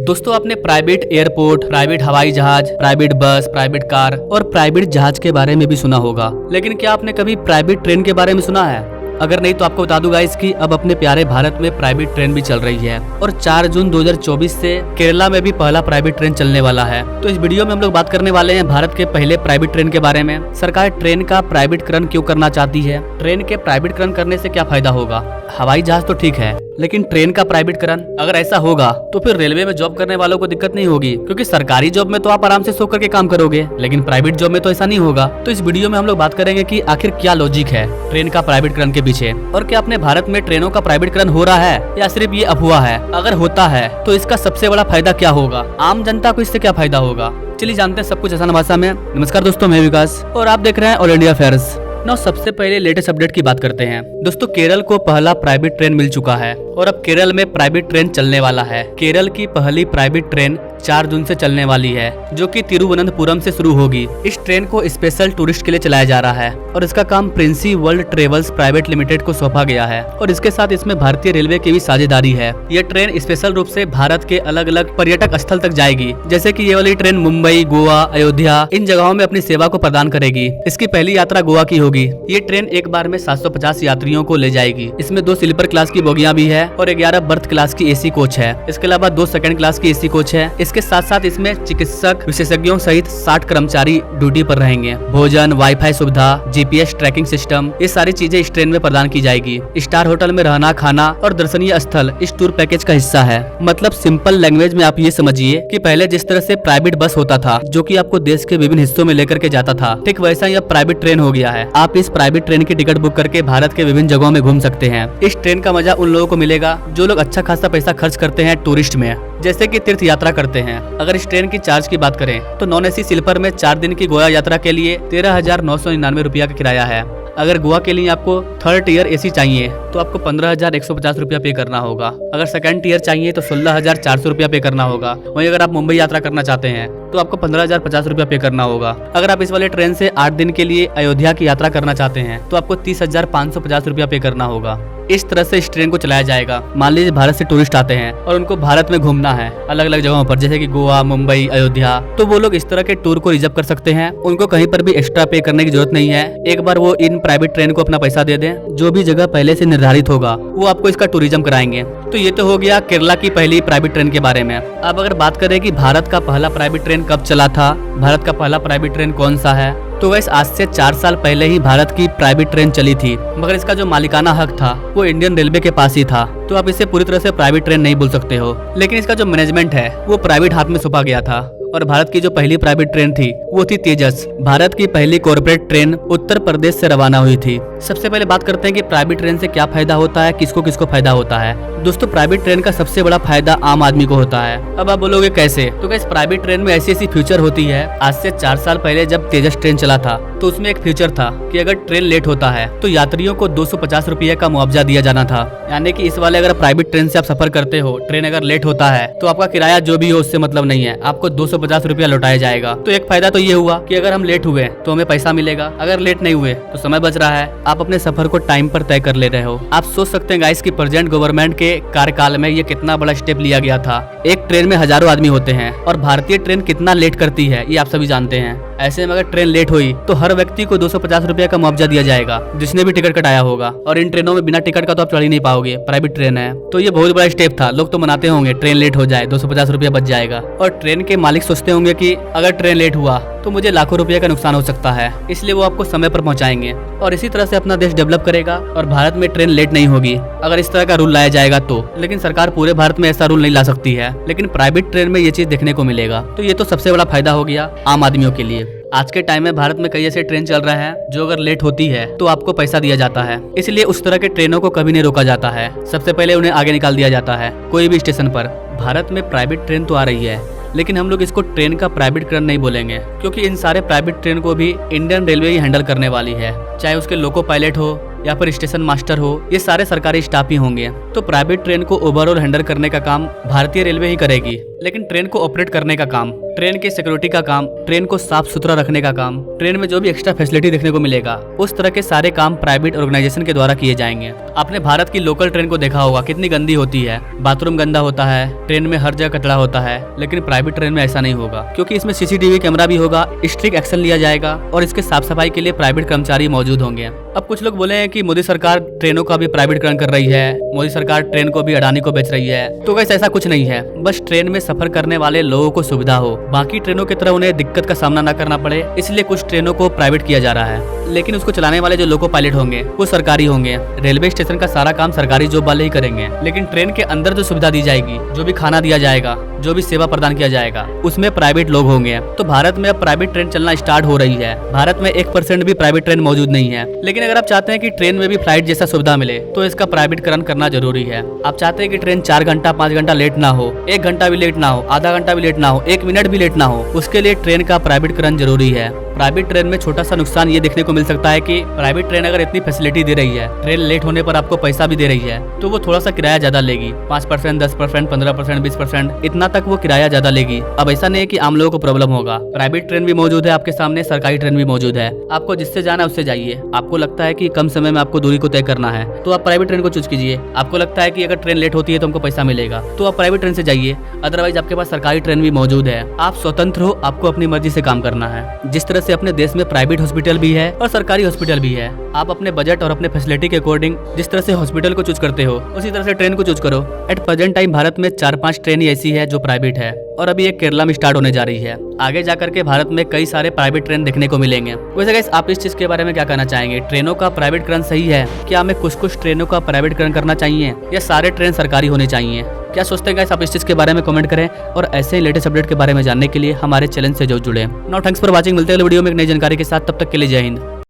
दोस्तों आपने private airport, private हवाई जहाज, प्राइवेट बस, प्राइवेट कार और प्राइवेट जहाज के बारे में भी सुना होगा, लेकिन क्या आपने कभी प्राइवेट ट्रेन के बारे में सुना है? अगर नहीं तो आपको बता दूं गाइस कि अब अपने प्यारे भारत में प्राइवेट ट्रेन भी चल रही है और 4 जून 2024 से केरला में भी पहला प्राइवेट ट्रेन चलने वाला है। तो इस वीडियो में हम लोग बात करने वाले हैं भारत के पहले प्राइवेट ट्रेन के बारे में। सरकार ट्रेन का प्राइवेटकरण क्यों करना चाहती है, ट्रेन के प्राइवेटकरण करने से क्या फायदा होगा। हवाई जहाज तो ठीक है, लेकिन ट्रेन का प्राइवेटकरण अगर ऐसा होगा तो फिर रेलवे में जॉब करने वालों को दिक्कत नहीं होगी, क्योंकि सरकारी जॉब में तो आप आराम से सो करके काम करोगे, लेकिन प्राइवेट जॉब में तो ऐसा नहीं होगा। तो इस वीडियो में हम लोग बात करेंगे कि आखिर क्या लॉजिक है ट्रेन का प्राइवेटकरण के पीछे, और क्या अपने भारत में ट्रेनों का प्राइवेटकरण हो रहा है या सिर्फ ये अफवाह है। अगर होता है तो इसका सबसे बड़ा फायदा क्या होगा, आम जनता को इससे क्या फायदा होगा। चलिए जानते हैं सब कुछ आसान भाषा में। नमस्कार दोस्तों, मैं विकास और आप देख रहे हैं ऑल इंडिया अफेयर्स। सबसे पहले लेटेस्ट अपडेट की बात करते हैं। दोस्तों केरल को पहला प्राइवेट ट्रेन मिल चुका है और अब केरल में प्राइवेट ट्रेन चलने वाला है। केरल की पहली प्राइवेट ट्रेन 4 जून से चलने वाली है, जो कि तिरुवनंतपुरम से शुरू होगी। इस ट्रेन को स्पेशल टूरिस्ट के लिए चलाया जा रहा है और इसका काम Princy world travels private limited को सौंपा गया है और इसके साथ इसमें भारतीय रेलवे की भी साझेदारी है। यह ट्रेन स्पेशल रूप से भारत के अलग अलग पर्यटक स्थल तक जाएगी, जैसे कि ये वाली ट्रेन मुंबई, गोवा, अयोध्या इन जगहों में अपनी सेवा को प्रदान करेगी। इसकी पहली यात्रा गोवा की होगी। ये ट्रेन एक बार में 750 यात्रियों को ले जाएगी। इसमें 2 स्लीपर क्लास की बोगियां भी है और 11 बर्थ क्लास की एसी कोच है। इसके अलावा 2 सेकंड क्लास की एसी कोच है। इसके साथ साथ इसमें चिकित्सक विशेषज्ञों सहित 60 कर्मचारी ड्यूटी पर रहेंगे। भोजन, वाईफाई सुविधा, जीपीएस ट्रैकिंग सिस्टम, ये सारी चीजें इस ट्रेन में प्रदान की जाएगी। स्टार होटल में रहना, खाना और दर्शनीय स्थल इस टूर पैकेज का हिस्सा है। मतलब सिंपल लैंग्वेज में आप ये समझिए कि पहले जिस तरह से प्राइवेट बस होता था जो कि आपको देश के विभिन्न हिस्सों में लेकर के जाता था, ठीक वैसा ही अब प्राइवेट ट्रेन हो गया है। आप इस प्राइवेट ट्रेन की टिकट बुक करके भारत के विभिन्न जगहों में घूम सकते हैं। इस ट्रेन का मजा उन लोगों को मिलेगा जो लोग अच्छा खासा पैसा खर्च करते हैं टूरिस्ट में, जैसे कि तीर्थ यात्रा करते हैं। अगर इस ट्रेन की चार्ज की बात करें तो नॉन एसी स्लीपर में 4 दिन की गोवा यात्रा के लिए 13,999 रुपया का किराया है। अगर गोवा के लिए आपको 3rd टियर एसी चाहिए तो आपको 15,150 रुपया पे करना होगा। अगर 2nd टियर चाहिए तो 16,400 रुपया पे करना होगा। वहीं अगर आप मुंबई यात्रा करना चाहते हैं तो आपको 15,050 रुपया पे करना होगा। अगर आप इस वाले ट्रेन से 8 दिन के लिए अयोध्या की यात्रा करना चाहते हैं तो आपको 30,550 रुपया पे करना होगा। इस तरह से इस ट्रेन को चलाया जाएगा। मान लीजिए भारत से टूरिस्ट आते हैं और उनको भारत में घूमना है अलग अलग जगहों पर, जैसे कि गोवा, मुंबई, अयोध्या, तो वो लोग इस तरह के टूर को रिजर्व कर सकते हैं। उनको कहीं पर भी एक्स्ट्रा पे करने की जरूरत नहीं है। एक बार वो इन प्राइवेट ट्रेन को अपना पैसा दे दें, जो भी जगह पहले से निर्धारित होगा वो आपको इसका टूरिज्म कराएंगे। तो ये तो हो गया केरला की पहली प्राइवेट ट्रेन के बारे में। अब अगर बात करें कि भारत का पहला प्राइवेट ट्रेन कब चला था, भारत का पहला प्राइवेट ट्रेन कौन सा है, तो वैसे आज से 4 साल पहले ही भारत की प्राइवेट ट्रेन चली थी, मगर इसका जो मालिकाना हक था वो इंडियन रेलवे के पास ही था। तो आप इसे पूरी तरह से प्राइवेट ट्रेन नहीं बोल सकते हो, लेकिन इसका जो मैनेजमेंट है वो प्राइवेट हाथ में सौंपा गया था। और भारत की जो पहली प्राइवेट ट्रेन थी वो थी तेजस। भारत की पहली कॉर्पोरेट ट्रेन उत्तर प्रदेश से रवाना हुई थी। सबसे पहले बात करते हैं कि प्राइवेट ट्रेन से क्या फायदा होता है, किसको किसको फायदा होता है। दोस्तों प्राइवेट ट्रेन का सबसे बड़ा फायदा आम आदमी को होता है। अब आप बोलोगे कैसे, तो इस प्राइवेट ट्रेन में ऐसी ऐसी फ्यूचर होती है। आज से 4 साल पहले जब तेजस ट्रेन चला था तो उसमें एक फ्यूचर था कि अगर ट्रेन लेट होता है तो यात्रियों को 250 रुपये का मुआवजा दिया जाना था। यानी कि इस वाले अगर प्राइवेट ट्रेन से आप सफर करते हो, ट्रेन अगर लेट होता है तो आपका किराया जो भी हो उससे मतलब नहीं है, आपको 250 रुपया लौटाया जाएगा। तो एक फायदा तो ये हुआ कि अगर हम लेट हुए तो हमें पैसा मिलेगा, अगर लेट नहीं हुए तो समय बच रहा है, आप अपने सफर को टाइम पर तय कर ले रहे हो। आप सोच सकते हैं गाइस कि प्रेजेंट गवर्नमेंट के कार्यकाल में ये कितना बड़ा स्टेप लिया गया था। एक ट्रेन में हजारों आदमी होते हैं और भारतीय ट्रेन कितना लेट करती है ये आप सभी जानते हैं। ऐसे में अगर ट्रेन लेट हुई तो हर व्यक्ति को 250 रुपया का मुआवजा दिया जाएगा, जिसने भी टिकट कटाया होगा। और इन ट्रेनों में बिना टिकट का तो आप चढ़ ही नहीं पाओगे, प्राइवेट ट्रेन है। तो ये बहुत बड़ा स्टेप था। लोग तो मनाते होंगे ट्रेन लेट हो जाए 250 रुपया बच जाएगा, और ट्रेन के मालिक सोचते होंगे कि अगर ट्रेन लेट हुआ तो मुझे लाखों रुपये का नुकसान हो सकता है, इसलिए वो आपको समय पर पहुंचाएंगे और इसी तरह से अपना देश डेवलप करेगा और भारत में ट्रेन लेट नहीं होगी अगर इस तरह का रूल लाया जाएगा तो। लेकिन सरकार पूरे भारत में ऐसा रूल नहीं ला सकती है, लेकिन प्राइवेट ट्रेन में ये चीज देखने को मिलेगा। तो ये तो सबसे बड़ा फायदा हो गया आम आदमियों के लिए। आज के टाइम में भारत में कई ऐसे ट्रेन चल रहे हैं जो अगर लेट होती है तो आपको पैसा दिया जाता है, इसलिए उस तरह के ट्रेनों को कभी नहीं रोका जाता है। सबसे पहले उन्हें आगे निकाल दिया जाता है कोई भी स्टेशन पर। भारत में प्राइवेट ट्रेन तो आ रही है, लेकिन हम लोग इसको ट्रेन का प्राइवेटकरण नहीं बोलेंगे, क्योंकि इन सारे प्राइवेट ट्रेन को भी इंडियन रेलवे ही हैंडल करने वाली है। चाहे उसके लोको पायलट हो या फिर स्टेशन मास्टर हो, ये सारे सरकारी स्टाफ ही होंगे। तो प्राइवेट ट्रेन को ओवरऑल हैंडल करने का काम भारतीय रेलवे ही करेगी। लेकिन ट्रेन को ऑपरेट करने का काम, ट्रेन की सिक्योरिटी का काम, ट्रेन को साफ सुथरा रखने का काम, ट्रेन में जो भी एक्स्ट्रा फैसिलिटी देखने को मिलेगा, उस तरह के सारे काम प्राइवेट ऑर्गेनाइजेशन के द्वारा किए जाएंगे। आपने भारत की लोकल ट्रेन को देखा होगा, कितनी गंदी होती है, बाथरूम गंदा होता है, ट्रेन में हर जगह कचरा होता है। लेकिन प्राइवेट ट्रेन में ऐसा नहीं होगा, क्योंकि इसमें सीसीटीवी कैमरा भी होगा, स्ट्रिक्ट एक्शन लिया जाएगा और इसके साफ सफाई के लिए प्राइवेट कर्मचारी मौजूद होंगे। अब कुछ लोग बोले हैं कि मोदी सरकार ट्रेनों का भी प्राइवेटकरण कर रही है, मोदी सरकार ट्रेन को भी अडानी को बेच रही है। तो गाइस ऐसा कुछ नहीं है, बस ट्रेन में सफर करने वाले लोगों को सुविधा हो, बाकी ट्रेनों की तरह उन्हें दिक्कत का सामना न करना पड़े, इसलिए कुछ ट्रेनों को प्राइवेट किया जा रहा है। लेकिन उसको चलाने वाले जो लोको पायलट होंगे वो सरकारी होंगे। रेलवे स्टेशन का सारा काम सरकारी जॉब वाले ही करेंगे। लेकिन ट्रेन के अंदर जो सुविधा दी जाएगी, जो भी खाना दिया जाएगा, जो भी सेवा प्रदान किया जाएगा, उसमें प्राइवेट लोग होंगे। तो भारत में अब प्राइवेट ट्रेन चलना स्टार्ट हो रही है। भारत में 1% भी प्राइवेट ट्रेन मौजूद नहीं है। लेकिन अगर आप चाहते हैं कि ट्रेन में भी फ्लाइट जैसा सुविधा मिले, तो इसका प्राइवेटकरण करना जरूरी है। आप चाहते हैं कि ट्रेन 4 घंटा 5 घंटा लेट ना हो, 1 घंटा भी लेट ना हो, आधा घंटा भी लेट ना हो, 1 मिनट भी लेट ना हो, उसके लिए ट्रेन का प्राइवेटकरण जरूरी है। प्राइवेट ट्रेन में छोटा सा नुकसान ये देखने को मिल सकता है कि प्राइवेट ट्रेन अगर इतनी फैसिलिटी दे रही है, ट्रेन लेट होने पर आपको पैसा भी दे रही है, तो वो थोड़ा सा किराया ज्यादा लेगी। 5%, 10%, 15%, 20%, इतना तक वो किराया ज्यादा लेगी। अब ऐसा नहीं है कि आम लोगों को प्रॉब्लम होगा। प्राइवेट ट्रेन भी मौजूद है आपके सामने, सरकारी ट्रेन भी मौजूद है। आपको जिससे जाना है उससे जाइए। आपको लगता है कि कम समय में आपको दूरी को तय करना है, तो आप प्राइवेट ट्रेन को चूज कीजिए। आपको लगता है कि अगर ट्रेन लेट होती है तो हमको पैसा मिलेगा, तो आप प्राइवेट ट्रेन से जाइए। अदरवाइज आपके पास सरकारी ट्रेन भी मौजूद है। आप स्वतंत्र हो, आपको अपनी मर्जी से काम करना है। जिस तरह से अपने देश में प्राइवेट हॉस्पिटल भी है और सरकारी हॉस्पिटल भी है, आप अपने बजट और अपने फैसिलिटी के अकॉर्डिंग जिस तरह से हॉस्पिटल को चूज करते हो, उसी तरह से ट्रेन को चूज करो। एट प्रेजेंट टाइम भारत में 4-5 ट्रेन ऐसी है जो प्राइवेट है, और अभी एक केरला में स्टार्ट होने जा रही है। आगे जाकर के भारत में कई सारे प्राइवेट ट्रेन देखने को मिलेंगे। वैसे गाइस, आप इस चीज के बारे में क्या कहना चाहेंगे? ट्रेनों का प्राइवेटकरण सही है? क्या हमें कुछ ट्रेनों का प्राइवेटकरण करना चाहिए, या सारे ट्रेन सरकारी होने चाहिए? क्या सोचते हैं गाइस? आप इस चीज के बारे में कमेंट करें, और ऐसे ही लेटेस्ट अपडेट के बारे में जानने के लिए हमारे चैनल से जो जुड़े। Now thanks for watching. मिलते हैं अगले वीडियो में एक नई जानकारी के साथ। तब तक के लिए जय हिंद।